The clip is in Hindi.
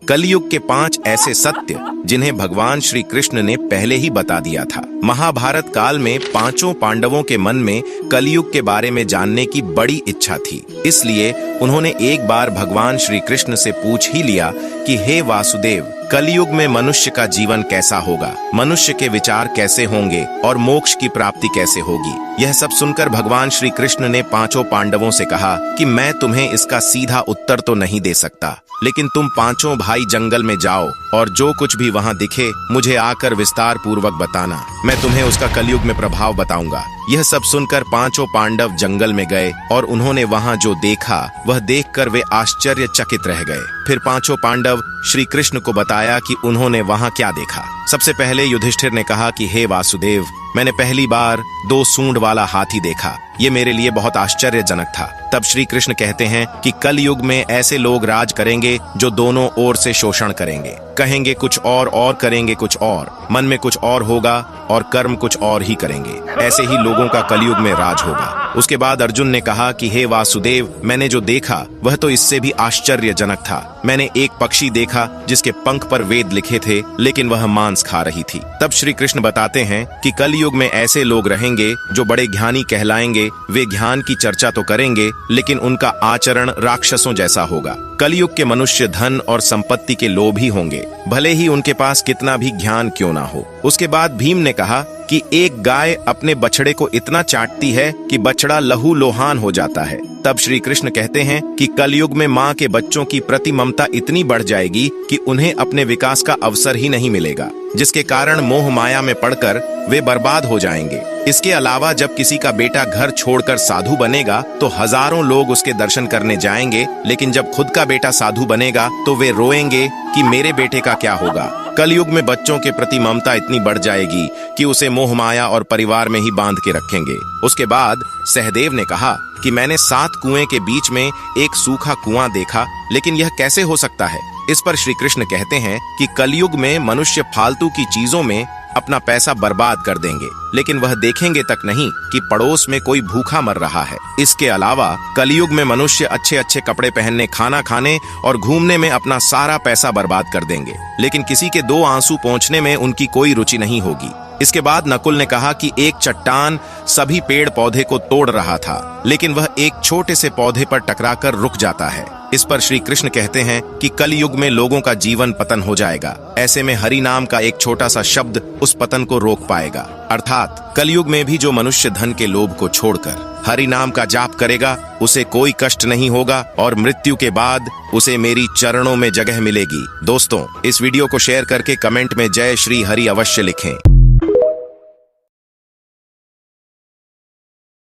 कलयुग के 5 ऐसे सत्य जिन्हें भगवान श्री कृष्ण ने पहले ही बता दिया था। महाभारत काल में 5 पांडवों के मन में कलयुग के बारे में जानने की बड़ी इच्छा थी, इसलिए उन्होंने एक बार भगवान श्री कृष्ण से पूछ ही लिया कि हे वासुदेव, कलयुग में मनुष्य का जीवन कैसा होगा, मनुष्य के विचार कैसे होंगे और मोक्ष की प्राप्ति कैसे होगी। यह सब सुनकर भगवान श्री कृष्ण ने 5 पांडवों से कहा कि मैं तुम्हें इसका सीधा उत्तर तो नहीं दे सकता, लेकिन तुम 5 भाई जंगल में जाओ और जो कुछ भी वहां दिखे मुझे आकर विस्तार पूर्वक बताना, मैं तुम्हें उसका कलयुग में प्रभाव बताऊंगा। यह सब सुनकर 5 पांडव जंगल में गए और उन्होंने वहां जो देखा वह देखकर वे आश्चर्यचकित रह गए। फिर 5 पांडव श्री कृष्ण को बताया कि उन्होंने वहां क्या देखा। सबसे पहले युधिष्ठिर ने कहा कि हे वासुदेव, मैंने पहली बार 2 सूंड वाला हाथी देखा, ये मेरे लिए बहुत आश्चर्यजनक था। तब श्री कृष्ण कहते हैं कि कल युग में ऐसे लोग राज करेंगे जो दोनों ओर से शोषण करेंगे, कहेंगे कुछ और करेंगे कुछ और, मन में कुछ और होगा और कर्म कुछ और ही करेंगे। ऐसे ही लोगों का कलयुग में राज होगा। उसके बाद अर्जुन ने कहा कि हे वासुदेव, मैंने जो देखा वह तो इससे भी आश्चर्यजनक था। मैंने एक पक्षी देखा जिसके पंख पर वेद लिखे थे, लेकिन वह मांस खा रही थी। तब श्री कृष्ण बताते हैं कि कलयुग में ऐसे लोग रहेंगे जो बड़े ज्ञानी कहलाएंगे, वे ज्ञान की चर्चा तो करेंगे लेकिन उनका आचरण राक्षसों जैसा होगा। कलयुग के मनुष्य धन और संपत्ति के लोभी होंगे, भले ही उनके पास कितना भी ज्ञान क्यों ना हो। उसके बाद भीम ने कहा कि एक गाय अपने बछड़े को इतना चाटती है कि बछड़ा लहू लोहान हो जाता है। तब श्री कृष्ण कहते हैं कि कलयुग में माँ के बच्चों की प्रति ममता इतनी बढ़ जाएगी कि उन्हें अपने विकास का अवसर ही नहीं मिलेगा, जिसके कारण मोह माया में पड़कर वे बर्बाद हो जाएंगे। इसके अलावा जब किसी का बेटा घर छोड़कर साधु बनेगा तो हजारों लोग उसके दर्शन करने जाएंगे, लेकिन जब खुद का बेटा साधु बनेगा तो वे रोएंगे कि मेरे बेटे का क्या होगा। कलयुग में बच्चों के प्रति ममता इतनी बढ़ जाएगी कि उसे मोह माया और परिवार में ही बांध के रखेंगे। उसके बाद सहदेव ने कहा कि मैंने 7 कुएं के बीच में एक सूखा कुआं देखा, लेकिन यह कैसे हो सकता है। इस पर श्री कृष्ण कहते हैं कि कलयुग में मनुष्य फालतू की चीजों में अपना पैसा बर्बाद कर देंगे, लेकिन वह देखेंगे तक नहीं कि पड़ोस में कोई भूखा मर रहा है। इसके अलावा कलयुग में मनुष्य अच्छे अच्छे कपड़े पहनने, खाना खाने और घूमने में अपना सारा पैसा बर्बाद कर देंगे, लेकिन किसी के 2 आंसू पोंछने में उनकी कोई रुचि नहीं होगी। इसके बाद नकुल ने कहा कि एक चट्टान सभी पेड़ पौधे को तोड़ रहा था, लेकिन वह एक छोटे से पौधे पर टकराकर रुक जाता है। इस पर श्री कृष्ण कहते हैं कि कलयुग में लोगों का जीवन पतन हो जाएगा। ऐसे में हरि नाम का एक छोटा सा शब्द उस पतन को रोक पाएगा। अर्थात कलयुग में भी जो मनुष्य धन के लोभ को छोड़कर हरि नाम का जाप करेगा उसे कोई कष्ट नहीं होगा और मृत्यु के बाद उसे मेरी चरणों में जगह मिलेगी। दोस्तों, इस वीडियो को शेयर करके कमेंट में जय श्री हरि अवश्य लिखें।